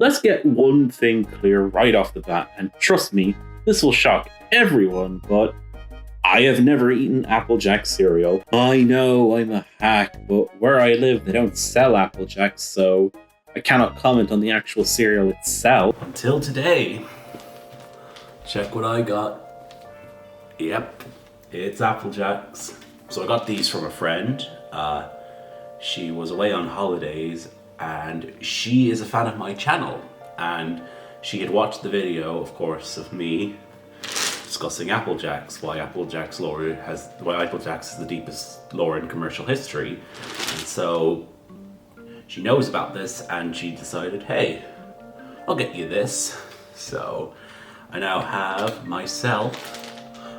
Let's get one thing clear right off the bat, and trust me, this will shock everyone, but I have never eaten Applejack cereal. I know I'm a hack, but where I live they don't sell Applejacks, so I cannot comment on the actual cereal itself. Until today. Check what I got. Yep, it's Applejacks. So I got these from a friend. She was away on holidays and she is a fan of my channel. And she had watched the video, of course, of me discussing Applejacks, why Applejacks is the deepest lore in commercial history. And so she knows about this and she decided, hey, I'll get you this. So I now have myself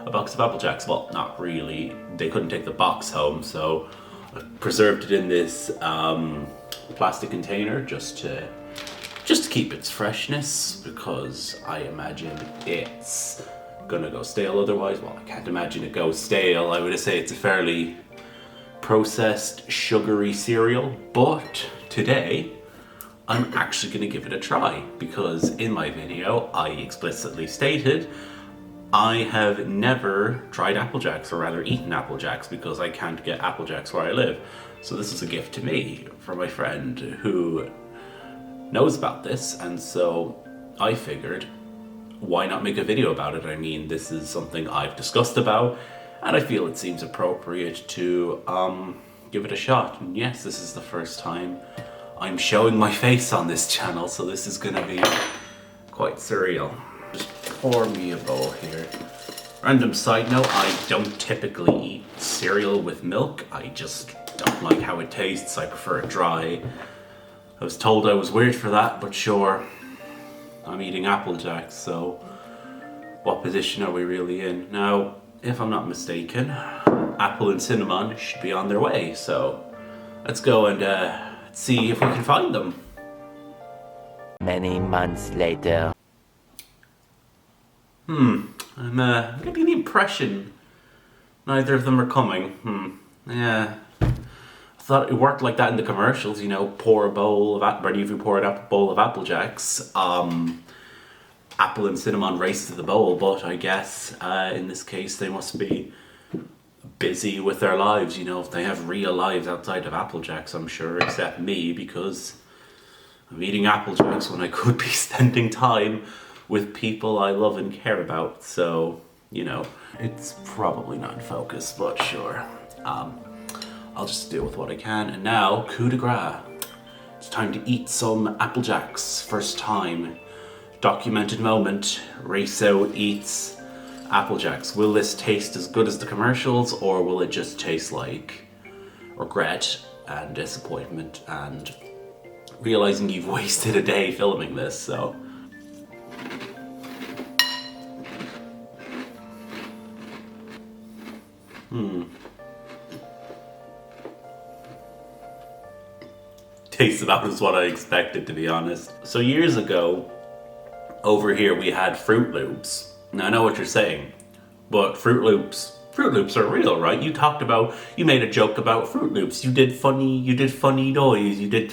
a box of Applejacks. Well, not really. They couldn't take the box home, so I preserved it in this plastic container just to keep its freshness, because I imagine it's gonna go stale otherwise. Well, I can't imagine it goes stale. I would say it's a fairly processed, sugary cereal, but today I'm actually gonna give it a try, because in my video I explicitly stated I have never tried Applejacks, or rather eaten Applejacks, because I can't get Applejacks where I live. So this is a gift to me from my friend who knows about this, and so I figured, why not make a video about it? I mean, this is something I've discussed about, and I feel it seems appropriate to give it a shot. And yes, this is the first time I'm showing my face on this channel, so this is gonna be quite surreal. Just pour me a bowl here. Random side note, I don't typically eat cereal with milk. I just don't like how it tastes. I prefer it dry. I was told I was weird for that, but sure. I'm eating Applejacks, so what position are we really in? Now, if I'm not mistaken, Apple and Cinnamon should be on their way, so let's go and see if we can find them. Many months later. I'm getting the impression neither of them are coming. Yeah. I thought it worked like that in the commercials, you know, pour a bowl of ready if you pour a bowl of Applejacks. Apple and Cinnamon race to the bowl, but I guess in this case they must be busy with their lives, you know, if they have real lives outside of Applejacks, I'm sure, except me, because I'm eating Applejacks when I could be spending time with people I love and care about. So, you know, it's probably not in focus, but sure. I'll just deal with what I can. And now, coup de grace. It's time to eat some Applejacks. First time. Documented moment. Reiso eats Applejacks. Will this taste as good as the commercials, or will it just taste like regret and disappointment and realizing you've wasted a day filming this? So tastes about as what I expected, to be honest. So years ago, over here we had Fruit Loops. Now I know what you're saying, but Fruit Loops are real, right? You made a joke about Fruit Loops. You did funny noise. You did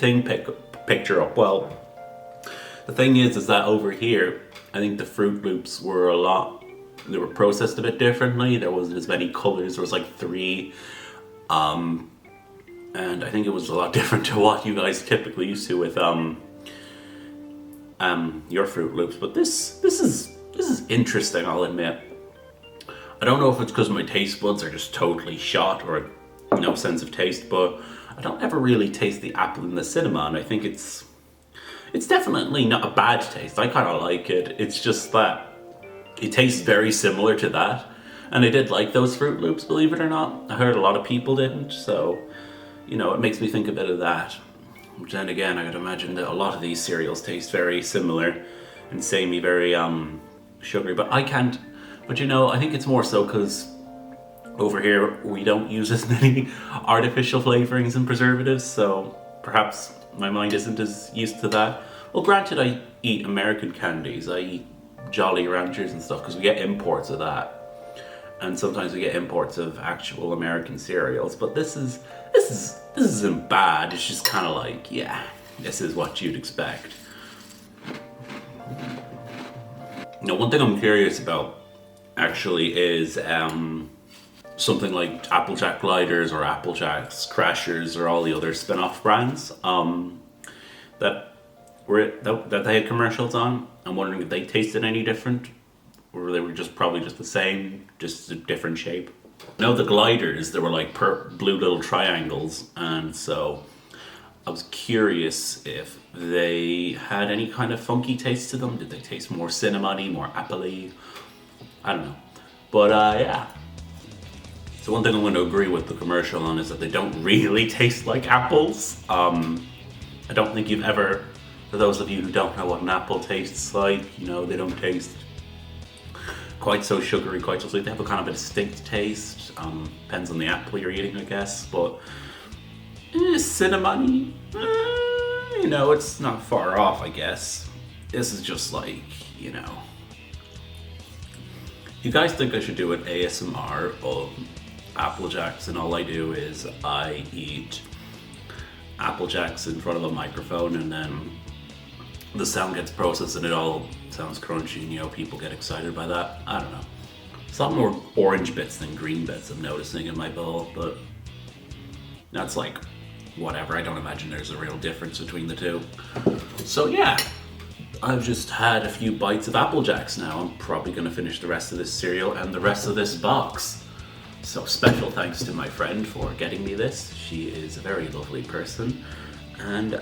picture up. Well, the thing is that over here, I think the Fruit Loops they were processed a bit differently. There wasn't as many colors. There was like 3. And I think it was a lot different to what you guys typically used to with your Fruit Loops. But this is interesting, I'll admit. I don't know if it's because my taste buds are just totally shot or no sense of taste, but I don't ever really taste the apple and the cinnamon. I think it's definitely not a bad taste. I kind of like it. It's just that it tastes very similar to that. And I did like those Fruit Loops, believe it or not. I heard a lot of people didn't, so, you know, it makes me think a bit of that. Which then again, I could imagine that a lot of these cereals taste very similar and samey, very sugary, but I can't. But you know, I think it's more so because over here we don't use as many artificial flavorings and preservatives, so perhaps my mind isn't as used to that. Well, granted, I eat American candies. I eat Jolly Ranchers and stuff because we get imports of that. And sometimes we get imports of actual American cereals, but this isn't bad. It's just kind of like, yeah, this is what you'd expect. Now, one thing I'm curious about actually is something like Applejack Gliders or Applejack's Crashers or all the other spin-off brands that they had commercials on. I'm wondering if they tasted any different, or they were just probably just the same, just a different shape. No, the gliders, they were like blue little triangles, and so I was curious if they had any kind of funky taste to them. Did they taste more cinnamony, more apple-y? I don't know. But yeah. So one thing I'm going to agree with the commercial on is that they don't really taste like apples. I don't think you've ever, for those of you who don't know what an apple tastes like, you know, they don't taste quite so sugary, quite so sweet. They have a kind of a distinct taste. Depends on the apple you're eating, I guess. But cinnamony, you know, it's not far off, I guess. This is just like, you know. You guys think I should do an ASMR of Apple Jacks, and all I do is I eat Apple Jacks in front of a microphone, and then the sound gets processed and it all sounds crunchy, and you know, people get excited by that. I don't know. It's a lot more orange bits than green bits I'm noticing in my bowl, but that's like whatever. I don't imagine there's a real difference between the two. So yeah, I've just had a few bites of Apple Jacks now. I'm probably going to finish the rest of this cereal and the rest of this box. So special thanks to my friend for getting me this. She is a very lovely person. And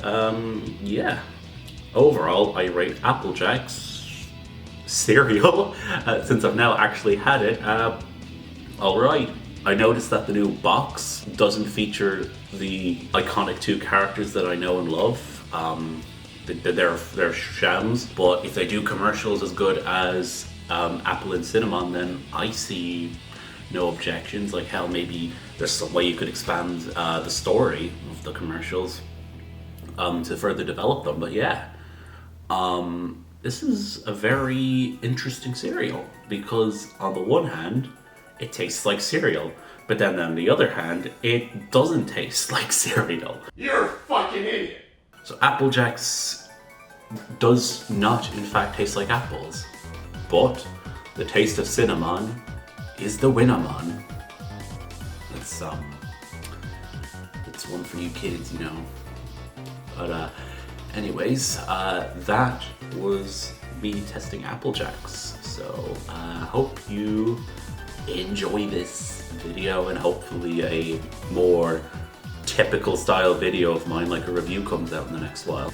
yeah, overall I rate Apple Jacks cereal, since I've now actually had it, alright. I noticed that the new box doesn't feature the iconic two characters that I know and love. They're shams, but if they do commercials as good as Apple and Cinnamon, then I see no objections. Like hell, maybe there's some way you could expand the story of the commercials to further develop them. But yeah, this is a very interesting cereal, because on the one hand, it tastes like cereal, but then on the other hand, it doesn't taste like cereal. You're a fucking idiot! So Apple Jacks does not in fact taste like apples, but the taste of cinnamon is the winamon. It's one for you kids, you know. But anyways, that was me testing Apple Jacks. So I hope you enjoy this video, and hopefully a more typical style video of mine, like a review, comes out in the next while.